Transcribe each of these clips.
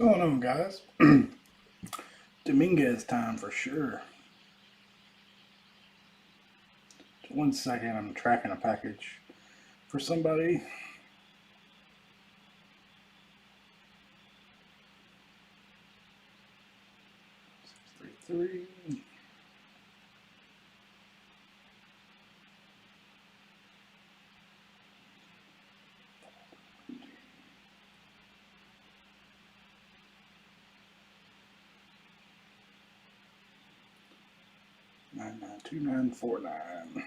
Going on, guys? Dominguez time for sure. Just 1 second, I'm tracking a package for somebody. 633. Nine nine 2949.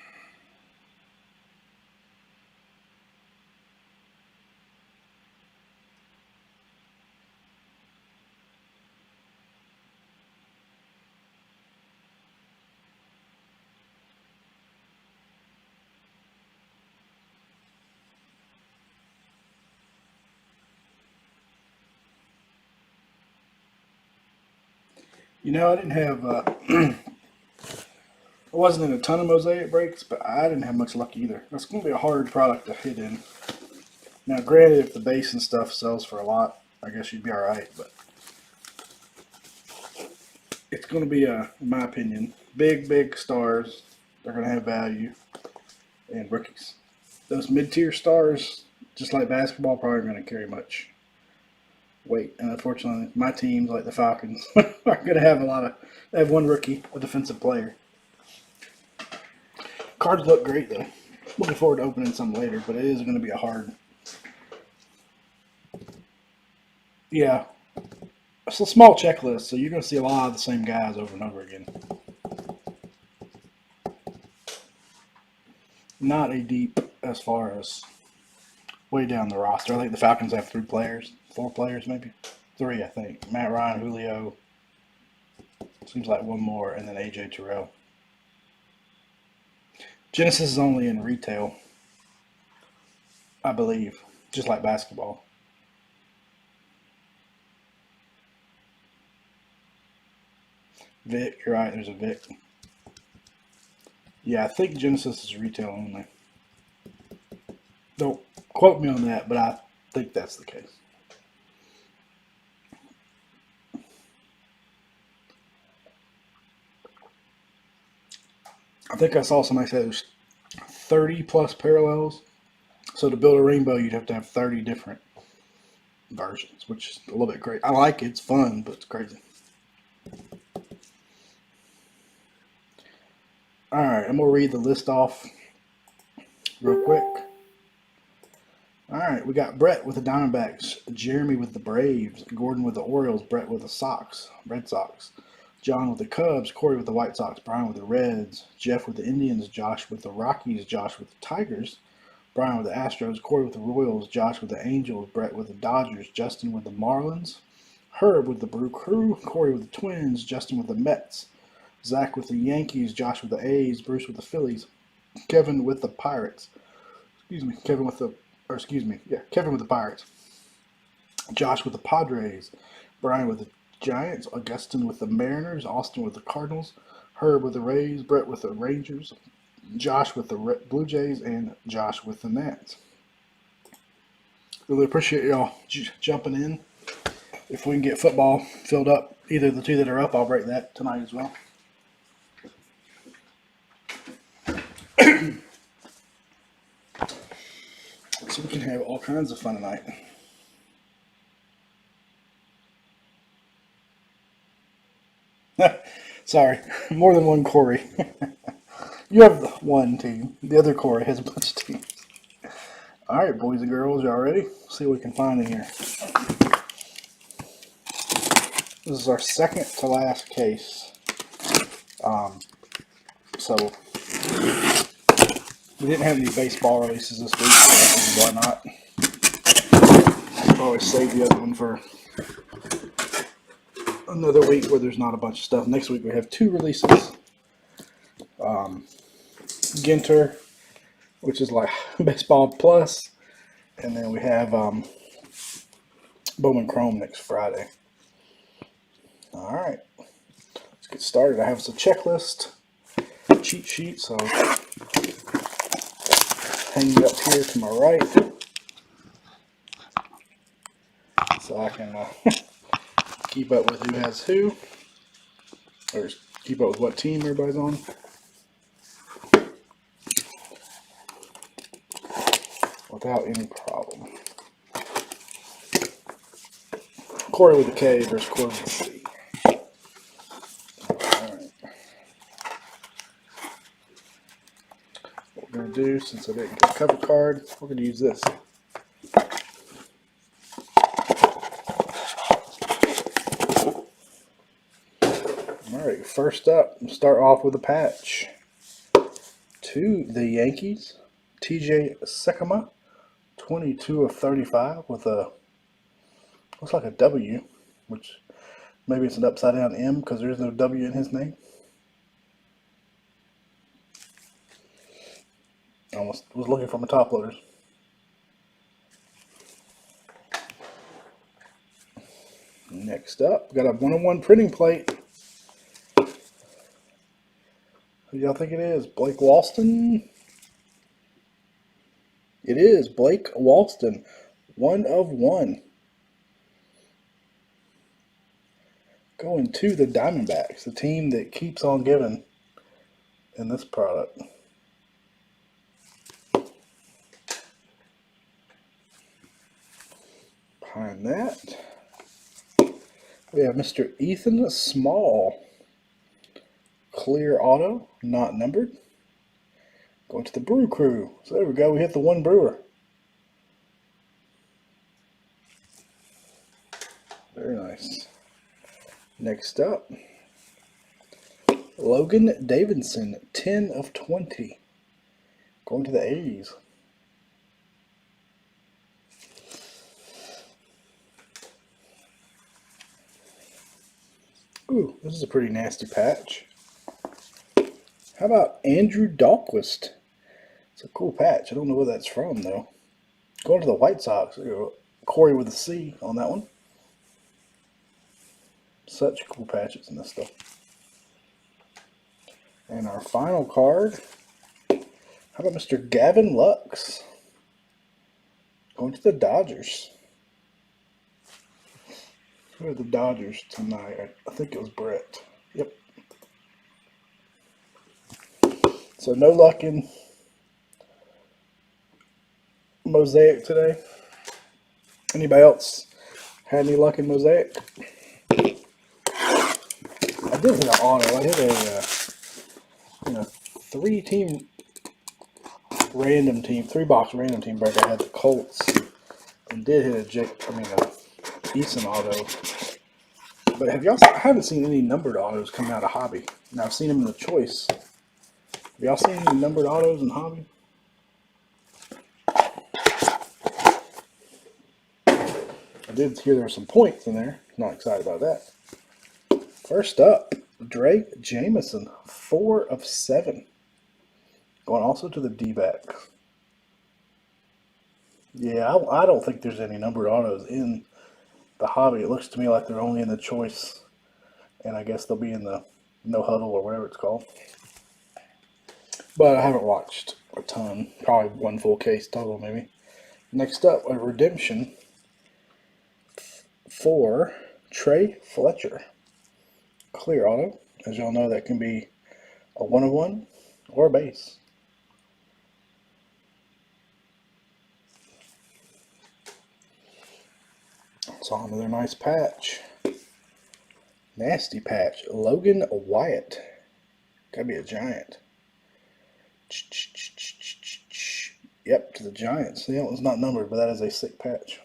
I didn't have. I wasn't in a ton of mosaic breaks, but I didn't have much luck either. That's going to be a hard product to hit in. Now, granted, if the base and stuff sells for a lot, I guess you'd be all right. But it's going to be, in my opinion, big stars. They're going to have value, and rookies. Those mid-tier stars, just like basketball, probably aren't going to carry much weight. And unfortunately, my teams, like the Falcons, are going to have they have one rookie, a defensive player. Cards look great, though. Looking forward to opening some later, but it is going to be a hard. Yeah. It's a small checklist, so you're going to see a lot of the same guys over and over again. Not a deep as far as way down the roster. I think the Falcons have 4 players maybe. 3, I think. Matt Ryan, Julio. Seems like one more, and then AJ Terrell. Genesis is only in retail, I believe, just like basketball. Vic, you're right, there's a Vic. Yeah, I think Genesis is retail only. Don't quote me on that, but I think that's the case. I think I saw somebody say there's 30 plus parallels. So to build a rainbow, you'd have to have 30 different versions, which is a little bit crazy. I like it. It's fun, but it's crazy. All right, I'm going to read the list off real quick. All right, we got Brett with the Diamondbacks, Jeremy with the Braves, Gordon with the Orioles, Brett with the Red Sox, John with the Cubs, Corey with the White Sox, Brian with the Reds, Jeff with the Indians, Josh with the Rockies, Josh with the Tigers, Brian with the Astros, Corey with the Royals, Josh with the Angels, Brett with the Dodgers, Justin with the Marlins, Herb with the Brew Crew, Corey with the Twins, Justin with the Mets, Zach with the Yankees, Josh with the A's, Bruce with the Phillies, Kevin with the Pirates. Kevin with the Pirates. Josh with the Padres, Brian with the Giants, Augustin with the Mariners, Austin with the Cardinals, Herb with the Rays, Brett with the Rangers, Josh with the Blue Jays, and Josh with the Nats. Really appreciate y'all jumping in. If we can get football filled up, either the 2 that are up, I'll break that tonight as well. So we can have all kinds of fun tonight. Sorry, more than one Corey. You have one team. The other Corey has a bunch of teams. All right, boys and girls, y'all ready? Let's see what we can find in here. This is our second to last case. So we didn't have any baseball releases this week, so why not? I'll always save the other one for another week where there's not a bunch of stuff. Next week we have 2 releases. Ginter, which is like baseball plus, and then we have Bowman Chrome next Friday. All right, let's get started. I have some checklist, cheat sheet, so hang it up here to my right, so I can keep up with who has who, or keep up with what team everybody's on. Without any problem. Corey with a K versus Corey with a C. Alright. What we're going to do, since I didn't get a cover card, we're going to use this. Alright, first up, we'll start off with a patch. To the Yankees, TJ Sekema, 22 of 35 with a, looks like a W, which maybe it's an upside down M because there's no W in his name. I almost was looking for my top loaders. Next up, we got a 1-on-1 printing plate. Who do y'all think it is? Blake Walston? It is Blake Walston, 1 of 1. Going to the Diamondbacks, the team that keeps on giving in this product. Behind that, we have Mr. Ethan Small. Clear auto, not numbered. Going to the Brew Crew. So there we go, we hit the one brewer. Very nice. Next up, Logan Davidson, 10 of 20. Going to the A's. Ooh, this is a pretty nasty patch. How about Andrew Dahlquist? It's a cool patch. I don't know where that's from, though. Going to the White Sox. Corey with a C on that one. Such cool patches in this stuff. And our final card. How about Mr. Gavin Lux? Going to the Dodgers. Who are the Dodgers tonight? I think it was Brett. Yep. So no luck in Mosaic today. Anybody else had any luck in Mosaic? I did hit an auto. I hit a 3-box random team break. I had the Colts and did hit a Eason auto. But I haven't seen any numbered autos coming out of Hobby. Now I've seen them in the Choice. Have y'all seen any numbered autos in Hobby? I did hear there were some points in there. Not excited about that. First up, Drake Jameson, 4 of 7. Going also to the D-backs. Yeah, I don't think there's any numbered autos in the Hobby. It looks to me like they're only in the Choice. And I guess they'll be in the No Huddle or whatever it's called. But I haven't watched a ton. Probably one full case total, maybe. Next up, a redemption for Trey Fletcher. Clear auto. As y'all know, that can be a 1 of 1 or a base. Saw another nice patch. Nasty patch. Logan Wyatt. Gotta be a Giant. Yep, to the Giants. That one's not numbered, but that is a sick patch.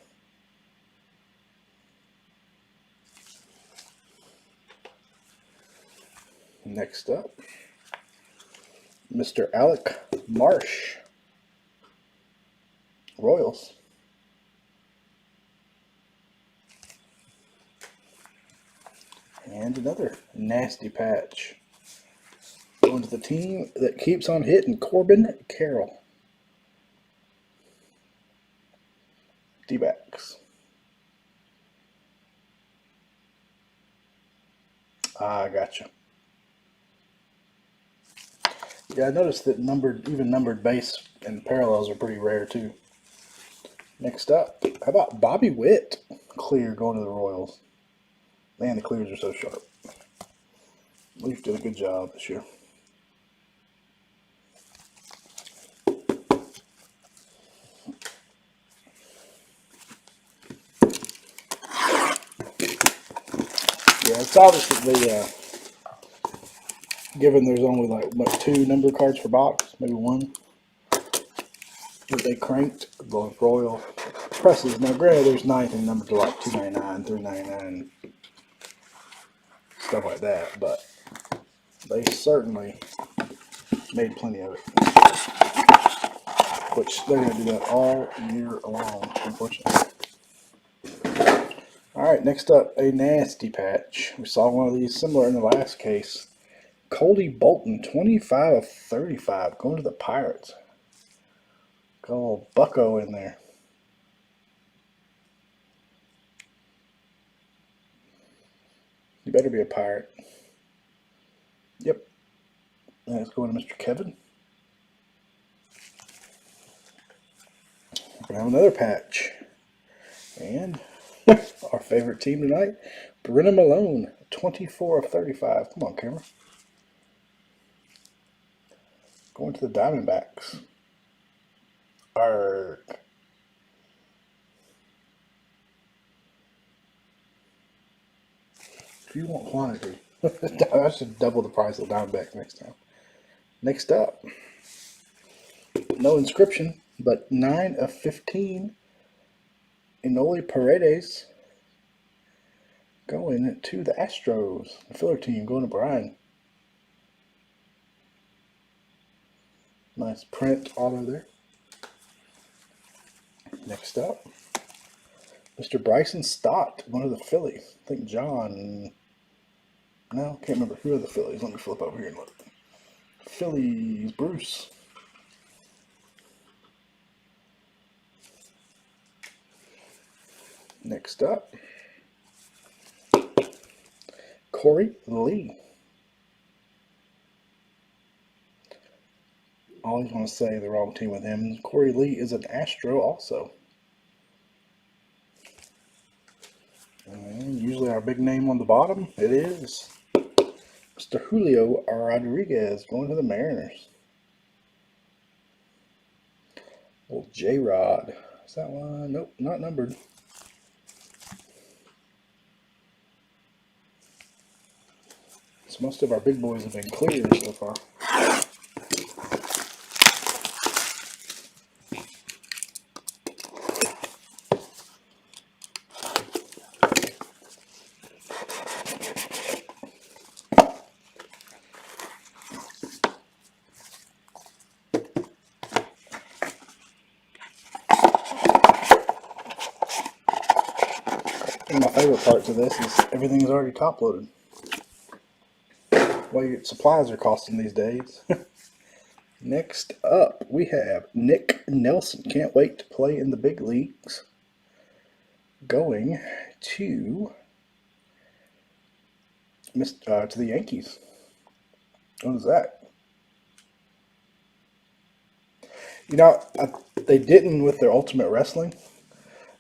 Next up, Mr. Alec Marsh. Royals. And another nasty patch. Going to the team that keeps on hitting, Corbin Carroll. D-backs. I gotcha. Yeah, I noticed that even numbered base and parallels are pretty rare too. Next up, how about Bobby Witt? Clear going to the Royals. Man, the clears are so sharp. Leaf did a good job this year. Yeah, it's obvious that they, given there's only like what, 2 number cards per box, maybe 1, that they cranked the Royal presses. Now, granted, there's anything numbered to like $2.99, $3.99, stuff like that, but they certainly made plenty of it. Which they're going to do that all year long, unfortunately. Alright, next up, a nasty patch. We saw one of these similar in the last case. Cody Bolton, 25 of 35, going to the Pirates. Got a little bucko in there. You better be a Pirate. Yep. Let's go to Mr. Kevin. We're going to have another patch. And our favorite team tonight, Brennan Malone, 24 of 35. Come on, camera. Going to the Diamondbacks. Arg. If you want quantity, I should double the price of the Diamondbacks next time. Next up, no inscription, but 9 of 15. Enoli Paredes going to the Astros. The filler team going to Brian. Nice print auto there. Next up, Mr. Bryson Stott, one of the Phillies. I think John. No, can't remember who are the Phillies. Let me flip over here and look. Phillies, Bruce. Next up, Corey Lee. Always want to say the wrong team with him. Corey Lee is an Astro also. And usually our big name on the bottom, it is Mr. Julio Rodriguez going to the Mariners. Old J-Rod. Is that one? Nope, not numbered. So most of our big boys have been clear so far. One of my favorite parts of this is everything is already top loaded. What your supplies are costing these days. Next up, we have Nick Nelson. Can't wait to play in the big leagues. Going to the Yankees. What is that? You know, they didn't with their Ultimate Wrestling,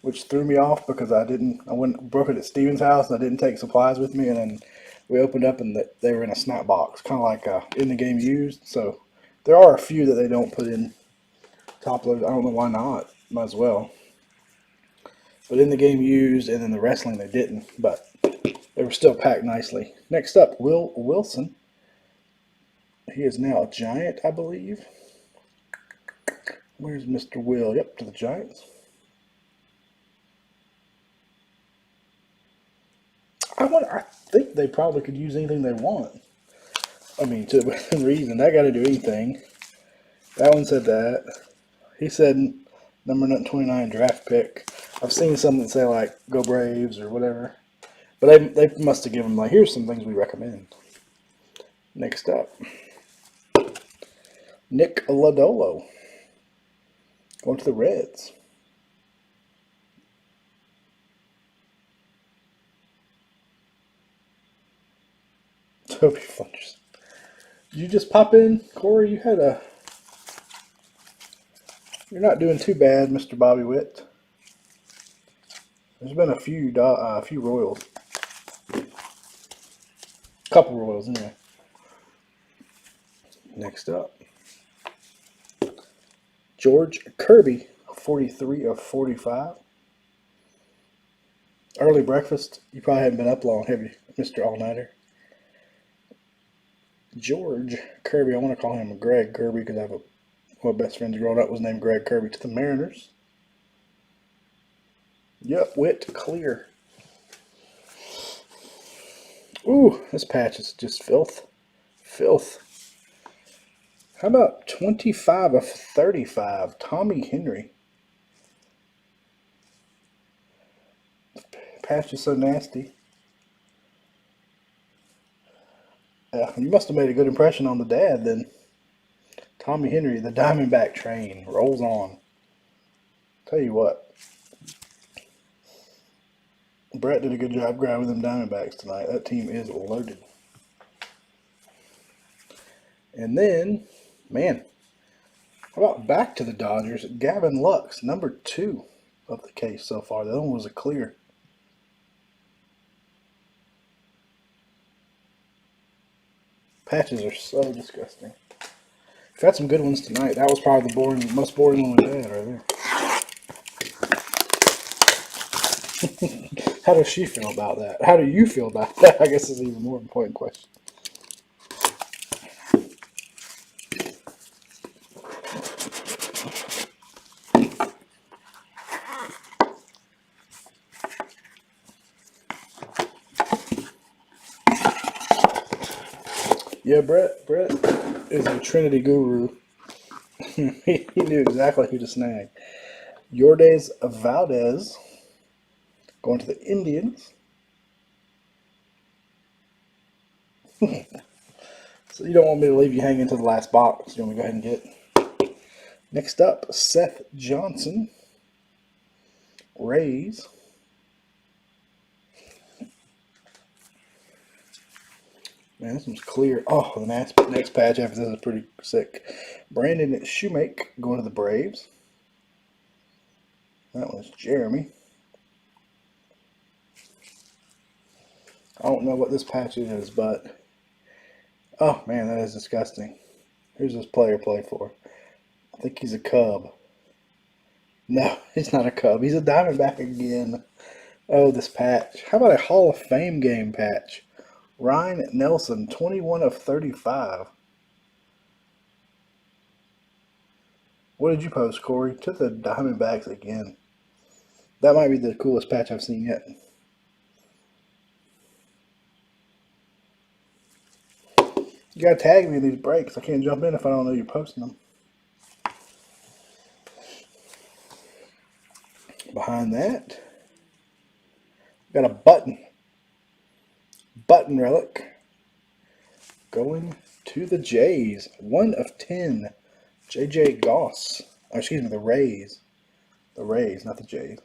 which threw me off because I broke it at Steven's house and I didn't take supplies with me, and then we opened up and they were in a snap box, kind of like in the game used. So there are a few that they don't put in top load. I don't know why not. Might as well. But in the game used and in the wrestling they didn't, but they were still packed nicely. Next up, Will Wilson. He is now a Giant, I believe. Where's Mr. Will? Yep, to the Giants. I think they probably could use anything they want. I mean, to within reason. That got to do anything. That one said that. He said number 29 draft pick. I've seen some that say like go Braves or whatever. But they must have given them like, here's some things we recommend. Next up, Nick Lodolo going to the Reds. Toby Fletcher. Did you just pop in, Corey? You're not doing too bad, Mr. Bobby Witt. There's been a few Royals. Couple Royals anyway. Next up, George Kirby, 43 of 45. Early breakfast. You probably haven't been up long, have you, Mr. All-Nighter? George Kirby. I want to call him Greg Kirby because I have one of my best friends growing up was named Greg Kirby. To the Mariners. Yep, Witt clear. Ooh, this patch is just filth. Filth. How about 25 of 35? Tommy Henry. Patch is so nasty. You must have made a good impression on the dad then. Tommy Henry, the Diamondback train rolls on. Tell you what, Brett did a good job grabbing them Diamondbacks tonight. That team is loaded. And then, man, how about back to the Dodgers? Gavin Lux, number 2 of the case so far. The other one was a clear. Patches are so disgusting. We've had some good ones tonight. That was probably the most boring one we've had right there. How does she feel about that? How do you feel about that? I guess is an even more important question. Yeah, Brett is a Trinity guru. He knew exactly who to snag. Yordes Valdez going to the Indians. So you don't want me to leave you hanging to the last box. You want me to go ahead and get it? Next up, Seth Johnson. Rays. Man, this one's clear. Oh, the next patch after this is pretty sick. Brandon Shoemake going to the Braves. That one's Jeremy. I don't know what this patch is, but oh man, that is disgusting. Who's this player play for? I think he's a Cub. No, he's not a Cub. He's a Diamondback again. Oh, this patch. How about a Hall of Fame game patch? Ryan Nelson, 21 of 35. What did you post, Corey? To the Diamondbacks again. That might be the coolest patch I've seen yet. You gotta tag me in these breaks. I can't jump in if I don't know you're posting them. Behind that, got a button relic going to the Jays. 1 of 10. J.J. Goss. Oh, excuse me, the Rays. The Rays, not the Jays.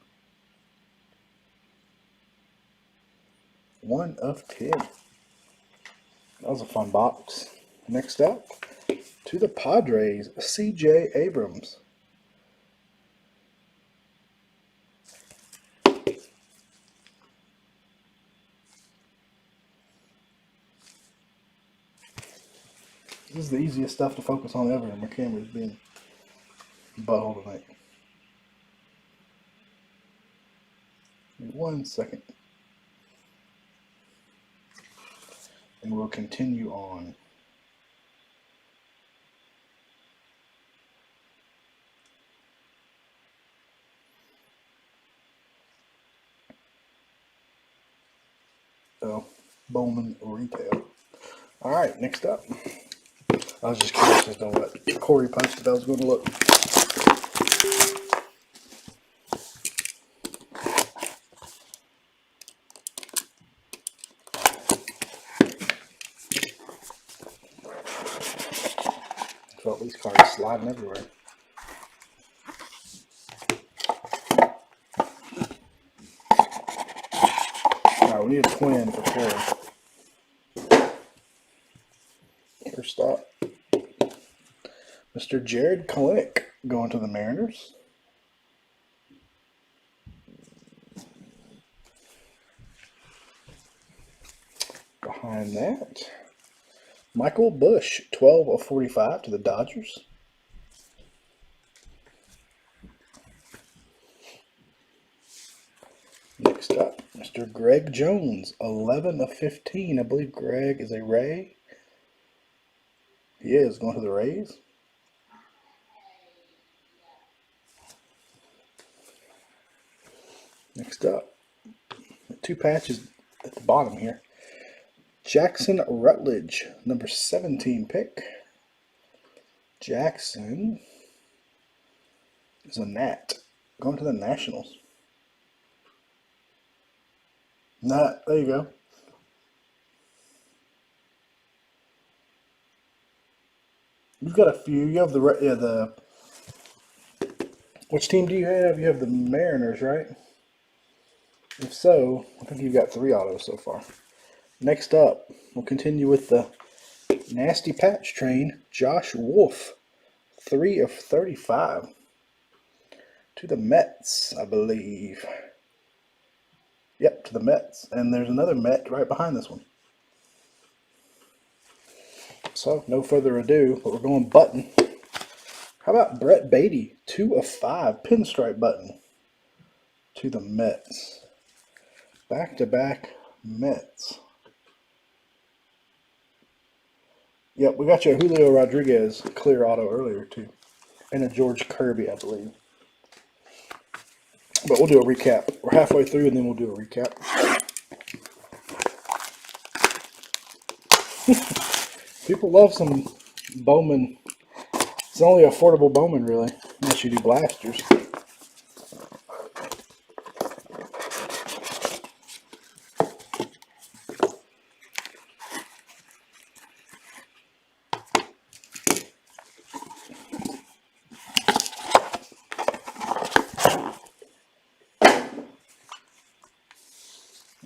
1 of 10. That was a fun box. Next up, to the Padres, C.J. Abrams. This is the easiest stuff to focus on ever. My camera's being butthole tonight. 1 second. And we'll continue on. So, Bowman Retail. All right, next up. I was just curious as to what Corey posted I was going to look. So these cards sliding everywhere. All right, we need a twin for Corey. First up, Mr. Jared Kalenic going to the Mariners. Behind that, Michael Bush, 12 of 45 to the Dodgers. Next up, Mr. Greg Jones, 11 of 15. I believe Greg is a Ray. He is going to the Rays. Next up, 2 patches at the bottom here. Jackson Rutledge, number 17 pick. Jackson is a Nat, going to the Nationals. Nat, there you go. You've got a few. You have the which team do you have? You have the Mariners, right? If so, I think you've got 3 autos so far. Next up, we'll continue with the nasty patch train. Josh Wolf, 3 of 35 to the Mets, I believe. Yep, to the Mets. And there's another Met right behind this one. So, no further ado, but we're going button. How about Brett Beatty, 2 of 5, pinstripe button to the Mets. Back-to-back Mets. Yep, we got you a Julio Rodriguez clear auto earlier, too. And a George Kirby, I believe. But we'll do a recap. We're halfway through, and then we'll do a recap. People love some Bowman. It's the only affordable Bowman, really, unless you do blasters.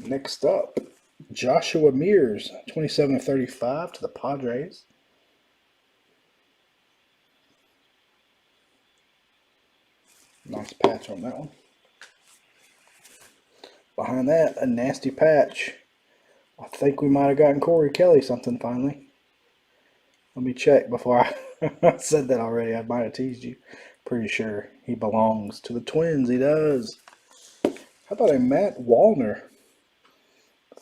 Next up, Joshua Mears, 27 of 35 to the Padres. Nice patch on that one. Behind that, a nasty patch. I think we might have gotten Corey Kelly something finally. Let me check before I said that already. I might have teased you. Pretty sure he belongs to the Twins. He does. How about a Matt Wallner?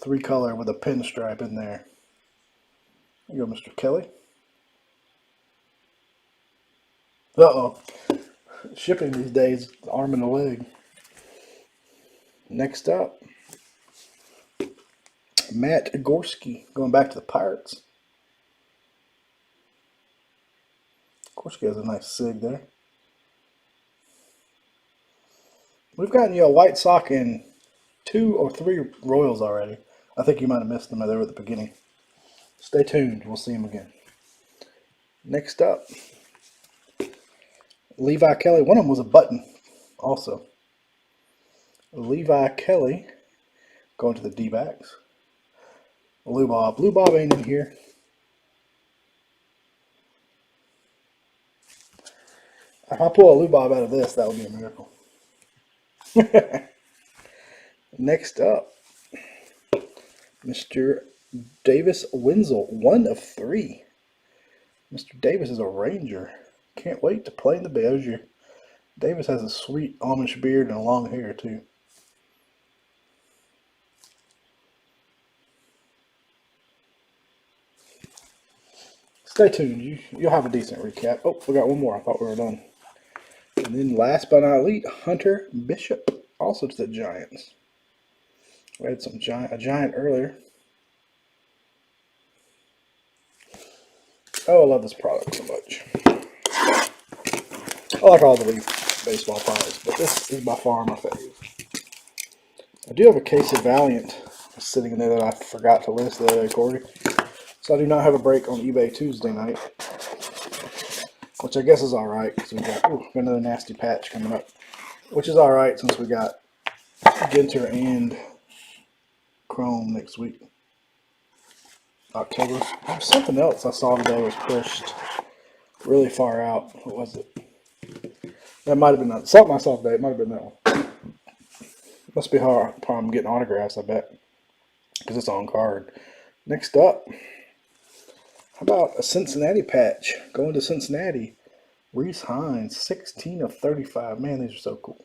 3-color with a pinstripe in there. There you go, Mr. Kelly. Uh-oh. Shipping these days, arm and a leg. Next up, Matt Gorski, going back to the Pirates. Gorski has a nice sig there. We've gotten you a White Sox and 2 or 3 Royals already. I think you might have missed them there at the beginning. Stay tuned. We'll see them again. Next up, Levi Kelly. One of them was a button also. Levi Kelly going to the D-backs. Blue Bob. Blue Bob ain't in here. If I pull a Blue Bob out of this, that would be a miracle. Next up, Mr. Davis Wenzel, 1 of 3. Mr. Davis is a Ranger. Can't wait to play in the Belgier. Davis has a sweet Amish beard and long hair, too. Stay tuned. You'll have a decent recap. Oh, we got one more. I thought we were done. And then last but not least, Hunter Bishop, also to the Giants. We had a giant earlier. Oh, I love this product so much. I like all the Leaf baseball products, but this is by far my favorite. I do have a case of Valiant sitting in there that I forgot to list the other day, Corey. So I do not have a break on eBay Tuesday night, which I guess is all right because we got another nasty patch coming up, which is all right since we got Ginter and Chrome next week. October. There's something else I saw today was pushed really far out. What was it? That might have been that. Something I saw today. It might have been that one. Must be how I'm getting autographs, I bet, because it's on card. Next up, how about a Cincinnati patch? Going to Cincinnati. Reese Hines, 16 of 35. Man, these are so cool.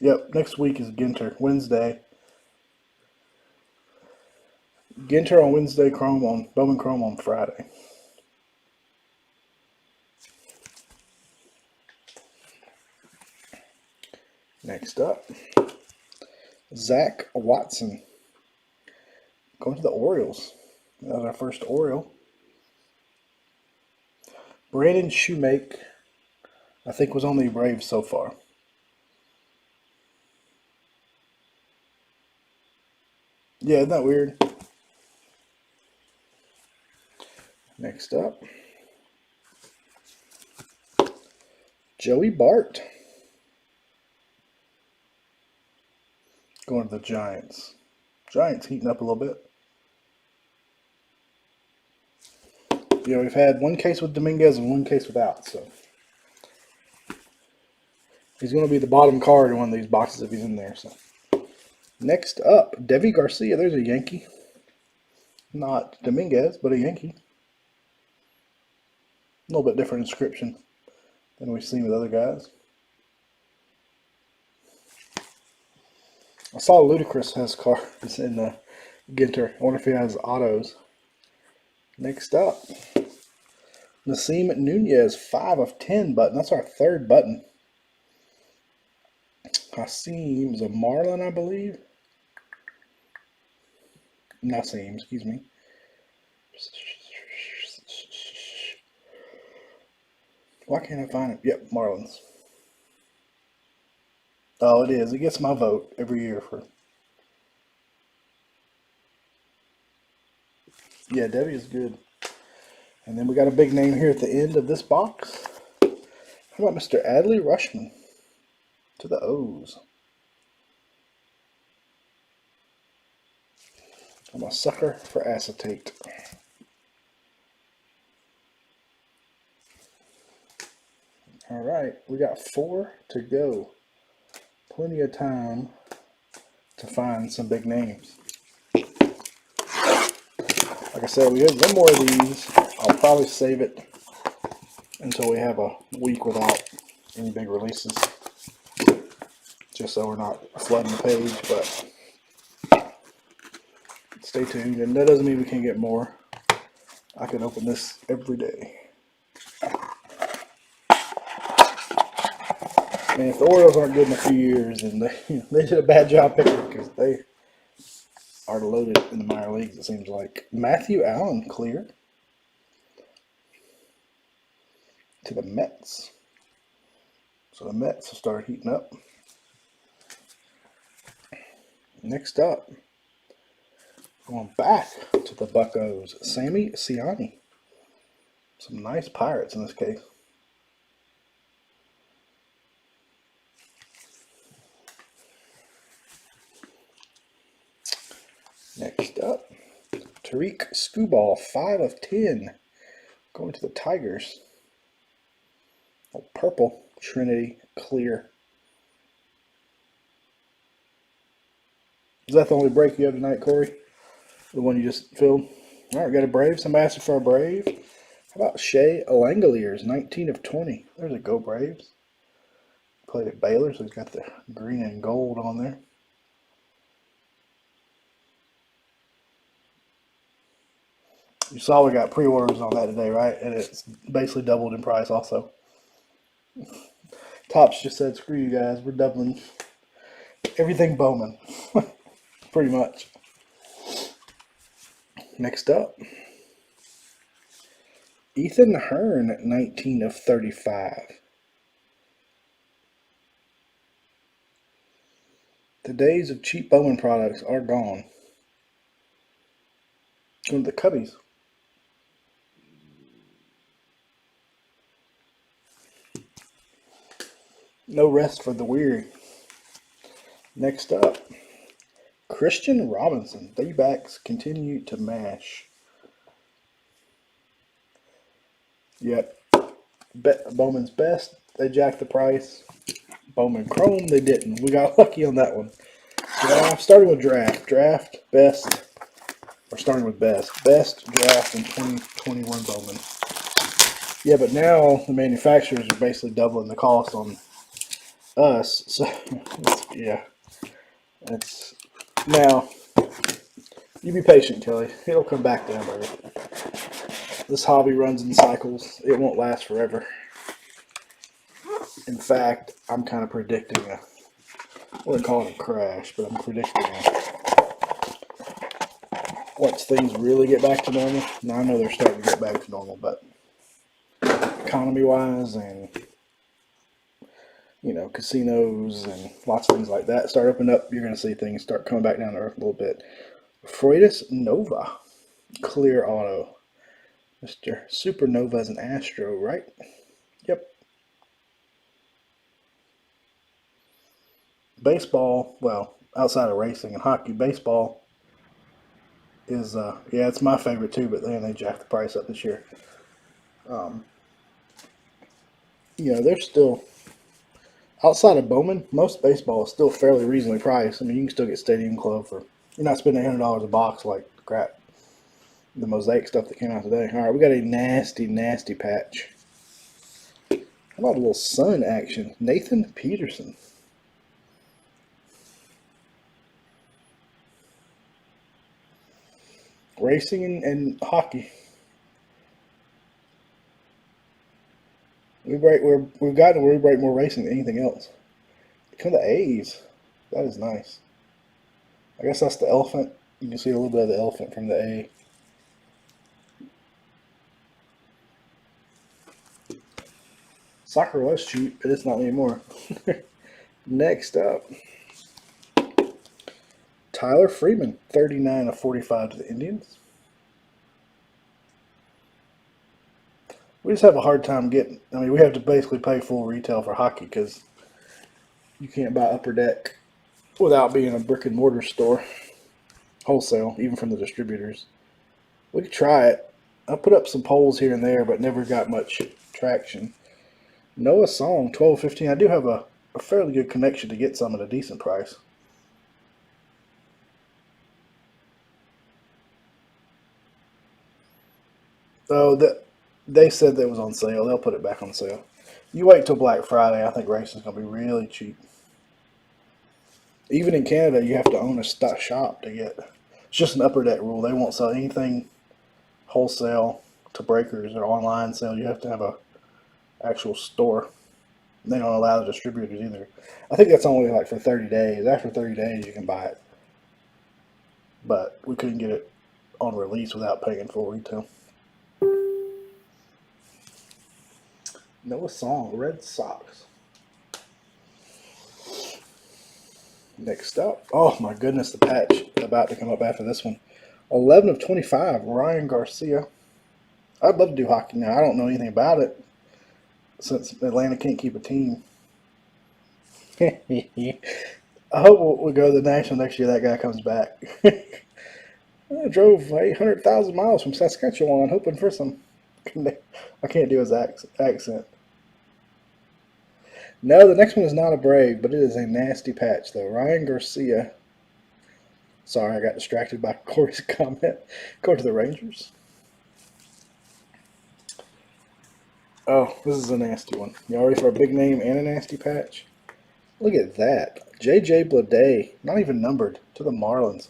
Yep, next week is Ginter, Wednesday. Ginter on Wednesday, Bowman Chrome on Friday. Next up, Zach Watson. Going to the Orioles. That was our first Oriole. Brandon Shoemake, I think, was on the Braves so far. Yeah, isn't that weird? Next up, Joey Bart. Going to the Giants. Giants heating up a little bit. You know, we've had one case with Dominguez and one case without, so he's going to be the bottom card in one of these boxes if he's in there. So next up, Devi Garcia. There's a Yankee. Not Dominguez, but a Yankee. A little bit different inscription than we've seen with other guys. I saw Ludacris has cards in the Ginter. I wonder if he has autos. Next up, Nasim Nunez, 5 of 10 button. That's our third button. Hasim is a Marlin, I believe. Nasim, excuse me. Why can't I find it? Yep, Marlins. Oh, it is. It gets my vote every year for. Yeah, Debbie is good. And then we got a big name here at the end of this box. How about Mr. Adley Rushman to the O's? I'm a sucker for acetate. All right, we got 4 to go. Plenty of time to find some big names. Like I said, we have one more of these. I'll probably save it until we have a week without any big releases, just so we're not flooding the page, but stay tuned. And that doesn't mean we can't get more. I can open this every day. Man, if the Orioles aren't good in a few years, then they did a bad job picking because they are loaded in the minor leagues, it seems like. Matthew Allen, clear to the Mets. So the Mets will start heating up. Next up, going back to the Buccos, Sammy Siani. Some nice Pirates in this case. Next up, Tariq Skubal, 5 of 10. Going to the Tigers. Oh, purple, Trinity, clear. Is that the only break you have tonight, Corey? The one you just filled? All right, got a Brave. Somebody asked for a Brave. How about Shea Langoliers, 19 of 20. There's a Go Braves. Played at Baylor, so he's got the green and gold on there. You saw we got pre-orders on that today, right? And it's basically doubled in price also. Topps just said, screw you guys, we're doubling everything Bowman. Pretty much. Next up, Ethan Hearn, 19 of 35. The days of cheap Bowman products are gone. Going to the Cubbies. No rest for the weary. Next up, Christian Robinson. D-backs continue to mash. Yep. Bowman's best. They jacked the price. Bowman Chrome, they didn't. We got lucky on that one. Starting with draft. Draft, best, or starting with best. Best draft in 2021 Bowman. Yeah, but now the manufacturers are basically doubling the cost on us. So, yeah. It's now. You be patient, Kelly. It'll come back down to earth. This hobby runs in cycles. It won't last forever. In fact, I'm kind of predicting a, I wouldn't call it a crash, but I'm predicting once things really get back to normal. Now I know they're starting to get back to normal, but economy-wise and casinos and lots of things like that start opening up, you're going to see things start coming back down to earth a little bit. Freitas Nova, clear auto. Mr. Supernova is an Astro, right? Yep. Baseball, well, outside of racing and hockey, baseball is, yeah, it's my favorite too, but then they jacked the price up this year. They're still, outside of Bowman, most baseball is still fairly reasonably priced. I mean, you can still get Stadium Club for, you're not spending $800 a box like crap. The Mosaic stuff that came out today. All right, we got a nasty, nasty patch. How about a little sun action? Nathan Peterson. Racing and hockey. We've gotten where we break more racing than anything else. Come to A's. That is nice. I guess that's the elephant. You can see a little bit of the elephant from the A. Soccer was cheap, but it's not anymore. Next up, Tyler Freeman, 39 of 45 to the Indians. We just have a hard time getting, I mean, we have to basically pay full retail for hockey because you can't buy Upper Deck without being a brick and mortar store, wholesale, even from the distributors. We could try it. I put up some polls here and there, but never got much traction. Noah Song, 12.15. I do have a fairly good connection to get some at a decent price. Oh, they said that was on sale. They'll put it back on sale. You wait till Black Friday. I think racing's going to be really cheap. Even in Canada, you have to own a shop to get. It's just an Upper Deck rule. They won't sell anything wholesale to breakers or online sale. You have to have a actual store. They don't allow the distributors either. I think that's only like for 30 days. After 30 days, you can buy it. But we couldn't get it on release without paying full retail. Noah Song, Red Sox. Next up, oh my goodness, the patch about to come up after this one. 11 of 25, Ryan Garcia. I'd love to do hockey now. I don't know anything about it since Atlanta can't keep a team. I hope we'll go to the National next year. That guy comes back. I drove 800,000 miles from Saskatchewan hoping for some. I can't do his accent. No, the next one is not a Brave, but it is a nasty patch, though. Ryan Garcia. Sorry, I got distracted by Corey's comment. Go to the Rangers. Oh, this is a nasty one. Y'all ready for a big name and a nasty patch? Look at that. J.J. Bleday, not even numbered, to the Marlins.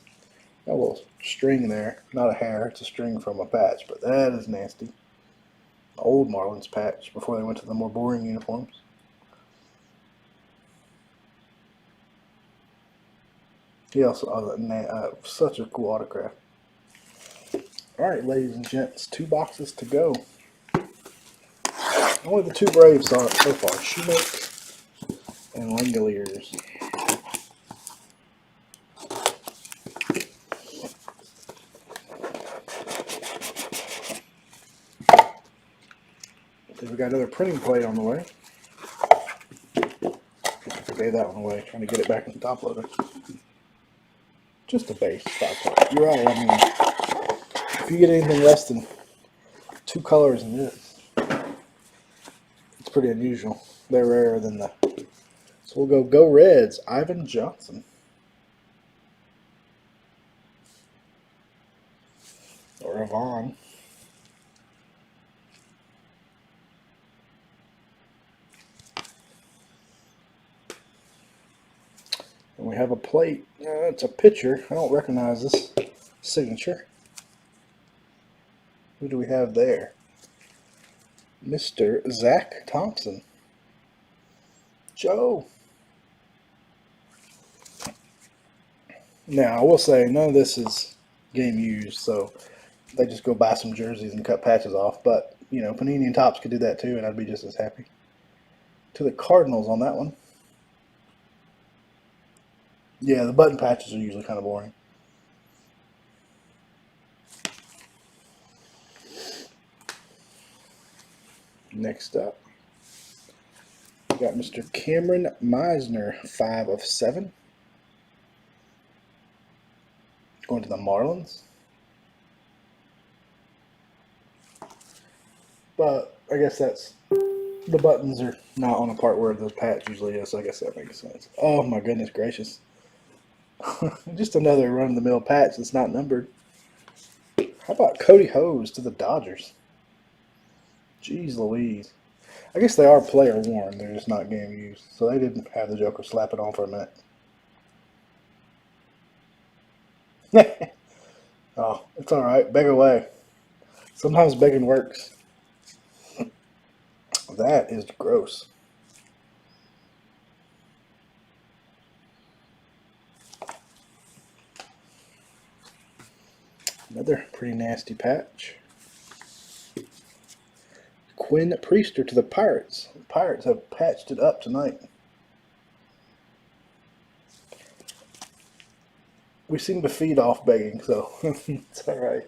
Got a little string there. Not a hair, it's a string from a patch, but that is nasty. Old Marlins patch before they went to the more boring uniforms. He also such a cool autograph. All right, ladies and gents, 2 boxes to go. Only the 2 Braves so far: Shoemake and Langoliers. We got another printing plate on the way. Gave that one away, trying to get it back in the top loader. Just a base top plate. You're right. I mean, if you get anything less than 2 colors in this, it's pretty unusual. They're rarer than the. So we'll go Reds. Ivan Johnson. or Yvonne. And we have a plate. It's a pitcher. I don't recognize this signature. Who do we have there? Mr. Zach Thompson. Joe. Now, I will say, none of this is game used, so they just go buy some jerseys and cut patches off. But, you know, Panini and Topps could do that too, and I'd be just as happy. To the Cardinals on that one. Yeah, the button patches are usually kind of boring. Next up, we got Mr. Cameron Meisner, 5 of 7. Going to the Marlins. But I guess that's, the buttons are not on the part where the patch usually is, so I guess that makes sense. Oh my goodness gracious. Just another run-of-the-mill patch that's not numbered. How about Cody Hose to the Dodgers? Jeez Louise. I guess they are player worn, they're just not game used. So they didn't have the Joker slap it on for a minute. Oh, it's alright. Beg away. Sometimes begging works. That is gross. Another pretty nasty patch. Quinn Priester to the Pirates. The Pirates have patched it up tonight. We seem to feed off begging, so it's alright.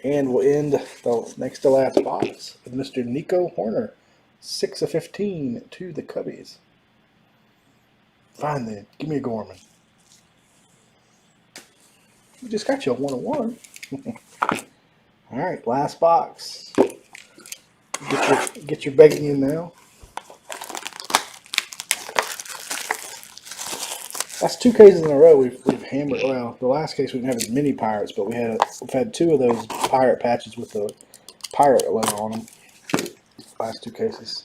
And we'll end the next to last box with Mr. Nico Horner. 6 of 15 to the Cubbies. Fine then. Give me a Gorman. We just got you a 1-1. Alright, last box. Get your begging in now. That's 2 cases in a row we've hammered. Well, the last case we didn't have as many pirates, but we've had 2 of those pirate patches with the pirate logo on them. Last 2 cases.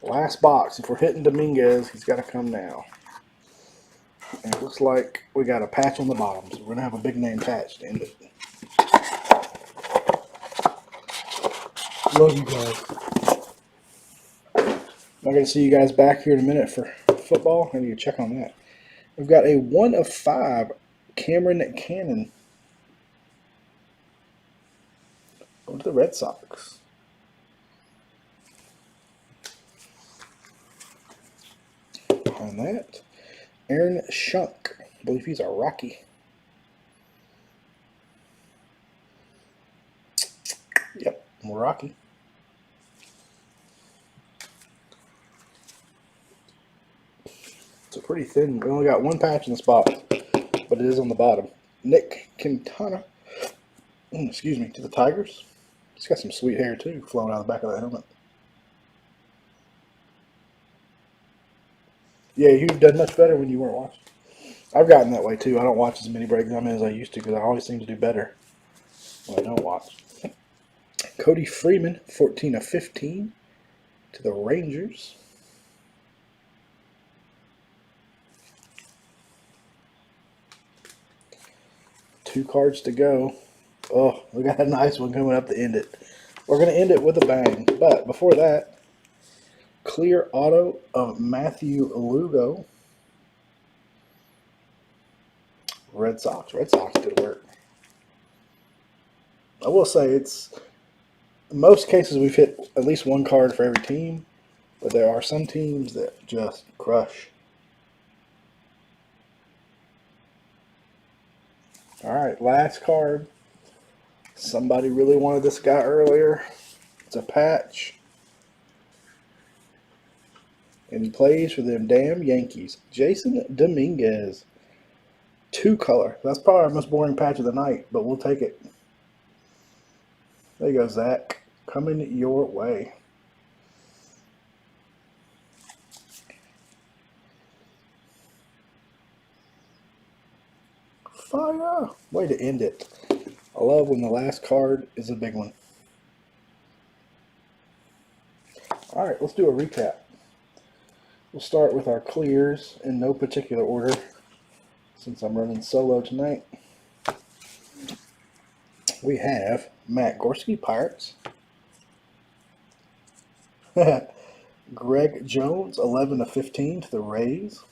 Last box. If we're hitting Dominguez, he's got to come now. And it looks like we got a patch on the bottom, so we're gonna have a big name patch to end it. Love you guys. I'm going to see you guys back here in a minute for football. I need to check on that. We've got a 1 of 5 Cameron Cannon. Going to the Red Sox. Behind that, Aaron Shunk. I believe he's a Rocky. Yep, more Rocky. It's a pretty thin. We only got 1 patch in the spot, but it is on the bottom. Nick Quintana. Excuse me, to the Tigers. He's got some sweet hair too, flowing out of the back of that helmet. Yeah, you've done much better when you weren't watching. I've gotten that way too. I don't watch as many breaks as I used to because I always seem to do better when I don't watch. Cody Freeman, 14 of 15 to the Rangers. Two cards to go. Oh, we got a nice one coming up to end it. We're going to end it with a bang. But before that, clear auto of Matthew Lugo. Red Sox. Red Sox did work. I will say it's, in most cases we've hit at least 1 card for every team, but there are some teams that just crush. All right, last card. Somebody really wanted this guy earlier. It's a patch. And he plays for them damn Yankees. Jason Dominguez. 2 color. That's probably our most boring patch of the night, but we'll take it. There you go, Zach. Coming your way. Fire! Way to end it. I love when the last card is a big one. Alright, let's do a recap. We'll start with our clears in no particular order, since I'm running solo tonight. We have Matt Gorski, Pirates. Greg Jones, 11/15 to the Rays.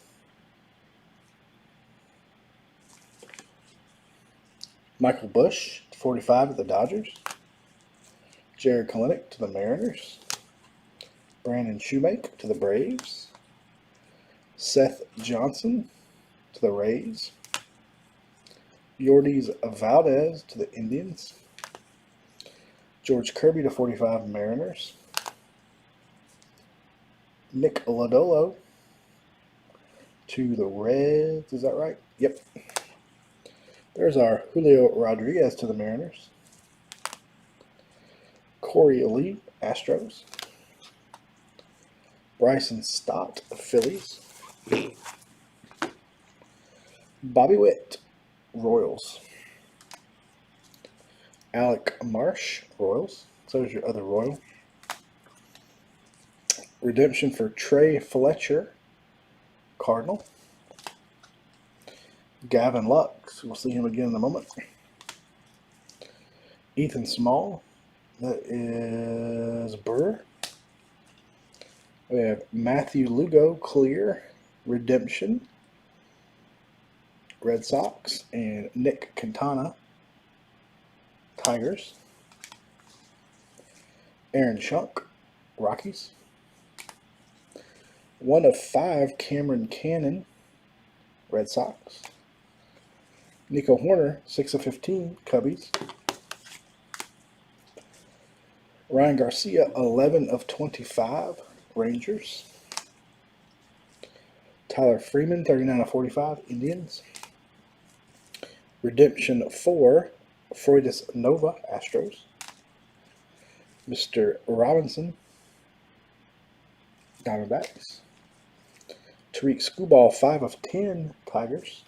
Michael Bush, 45 to the Dodgers. Jared Kalenic to the Mariners. Brandon Shoemake to the Braves. Seth Johnson to the Rays. Yordis Valdez to the Indians. George Kirby to 45 Mariners. Nick Lodolo to the Reds. Is that right? Yep. There's our Julio Rodriguez to the Mariners. Corey Lee, Astros. Bryson Stott, Phillies. Bobby Witt, Royals. Alec Marsh, Royals. So is your other Royal. Redemption for Trey Fletcher, Cardinal. Gavin Lux, we'll see him again in a moment. Ethan Small, that is Burr. We have Matthew Lugo, Clear, Redemption, Red Sox, and Nick Quintana, Tigers. Aaron Schunk, Rockies. 1/5, Cameron Cannon, Red Sox. Nico Horner, 6/15, Cubbies. Ryan Garcia, 11/25, Rangers. Tyler Freeman, 39/45, Indians. Redemption 4, Freudis Nova, Astros. Mr. Robinson, Diamondbacks. Tariq Skubal, 5/10, Tigers.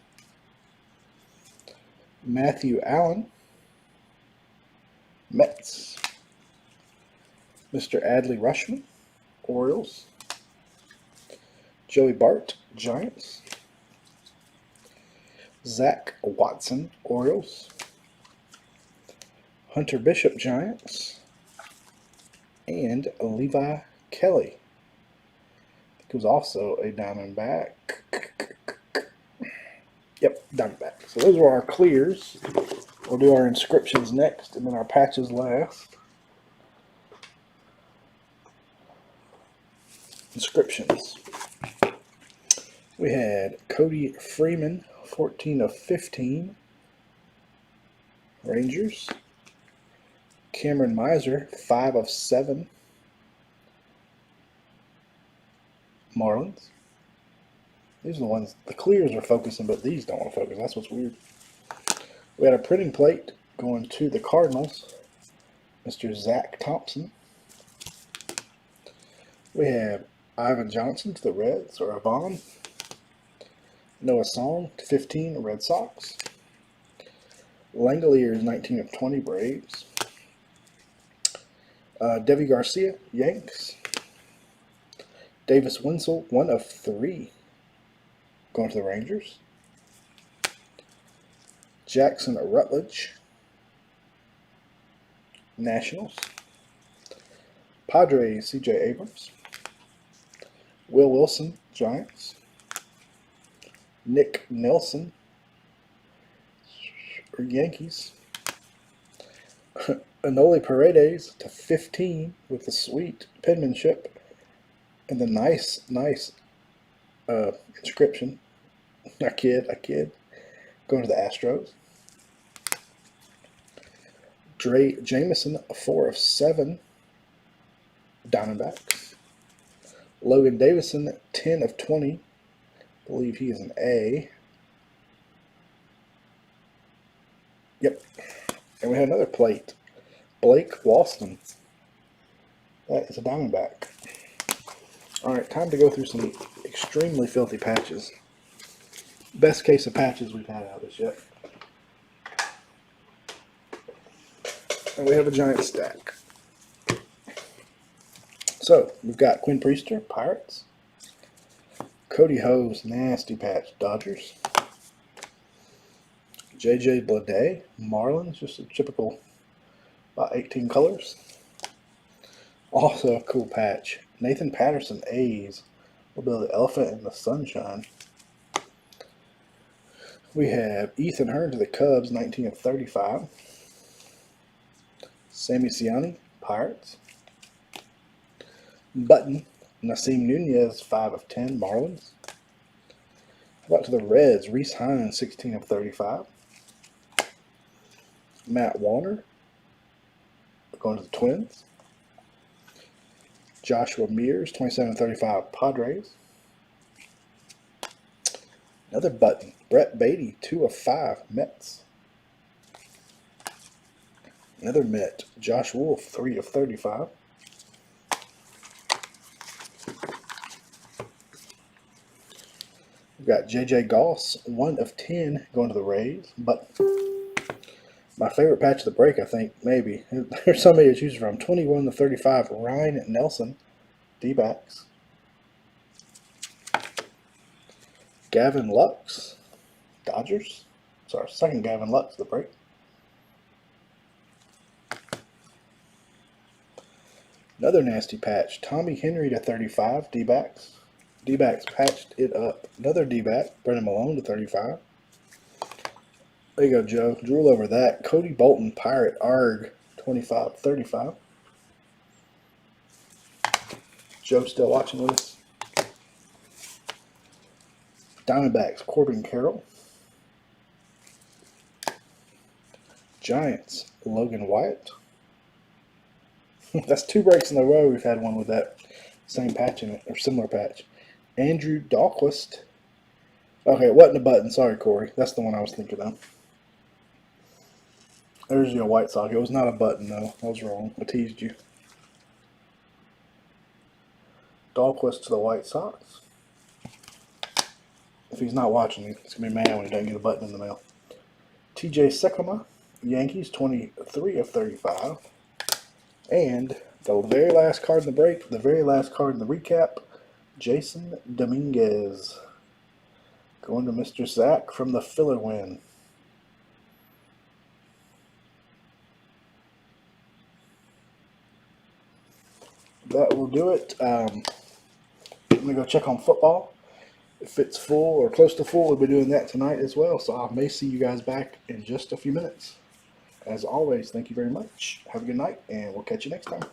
Matthew Allen, Mets. Mr. Adley Rushman, Orioles. Joey Bart, Giants. Zach Watson, Orioles. Hunter Bishop, Giants. And Levi Kelly, who's also a Diamondback. Yep, Diamondback. So those were our clears. We'll do our inscriptions next, and then our patches last. Inscriptions. We had Cody Freeman, 14/15, Rangers. Cameron Miser, 5/7, Marlins. These are the ones, the clears are focusing, but these don't want to focus. That's what's weird. We had a printing plate going to the Cardinals, Mr. Zach Thompson. We have Ivan Johnson to the Reds, or Avon. Noah Song to 15, Red Sox. Langoliers, 19/20, Braves. Devi Garcia, Yanks. Davis Winsel, 1/3, going to the Rangers. Jackson Rutledge, Nationals. Padres, C.J. Abrams. Will Wilson, Giants. Nick Nelson, Yankees. Anoli Paredes to 15 with the sweet penmanship and the nice inscription. I kid. Going to the Astros. Dre Jameson, 4/7, Diamondbacks. Logan Davison, 10/20. I believe he is an A. Yep. And we have another plate. Blake Walston. That is a Diamondback. Alright, time to go through some extremely filthy patches. Best case of patches we've had out of this yet. And we have a giant stack. So we've got Quinn Priester, Pirates. Cody Hose, Nasty Patch, Dodgers. JJ Bleday, Marlins, just a typical about 18 colors. Also a cool patch. Nathan Patterson, A's. A little bit of the elephant in the sunshine. We have Ethan Hearn to the Cubs, 19 of 35. Sammy Siani, Pirates. Button, Nasim Nunez, 5 of 10, Marlins. How about to the Reds, Reese Hines, 16 of 35. Matt Warner, going to the Twins. Joshua Mears, 27 of 35, Padres. Another Button, Brett Beatty, 2 of 5, Mets. Another Met, Josh Wolf, 3 of 35. We've got JJ Goss, 1 of 10, going to the Rays. But my favorite patch of the break, I think, maybe. There's so many to choose from. 21 of 35, Ryan Nelson, D-backs. Gavin Lux, Dodgers. Sorry, second Gavin Lux of the break. Another nasty patch. Tommy Henry to 35, D-backs. D-backs patched it up. Another D-back, Brennan Malone to 35. There you go, Joe. Drool over that. Cody Bolton, Pirate, Arg, 25, 35. Joe still watching with us. Diamondbacks, Corbin Carroll. Giants, Logan Wyatt. That's 2 breaks in a row we've had one with that same patch in it, or similar patch. Andrew Dahlquist. Okay, it wasn't a Button. Sorry, Corey. That's the one I was thinking of. There's your White Sox. It was not a Button, though. I was wrong. I teased you. Dahlquist to the White Sox. If he's not watching, he's going to be mad when he doesn't get a Button in the mail. TJ Sekema, Yankees, 23 of 35. And the very last card in the break, the very last card in the recap, Jason Dominguez. Going to Mr. Zach from the filler win. That will do it. I'm going to go check on football. If it's full or close to full, we'll be doing that tonight as well. So I may see you guys back in just a few minutes. As always, thank you very much. Have a good night, and we'll catch you next time.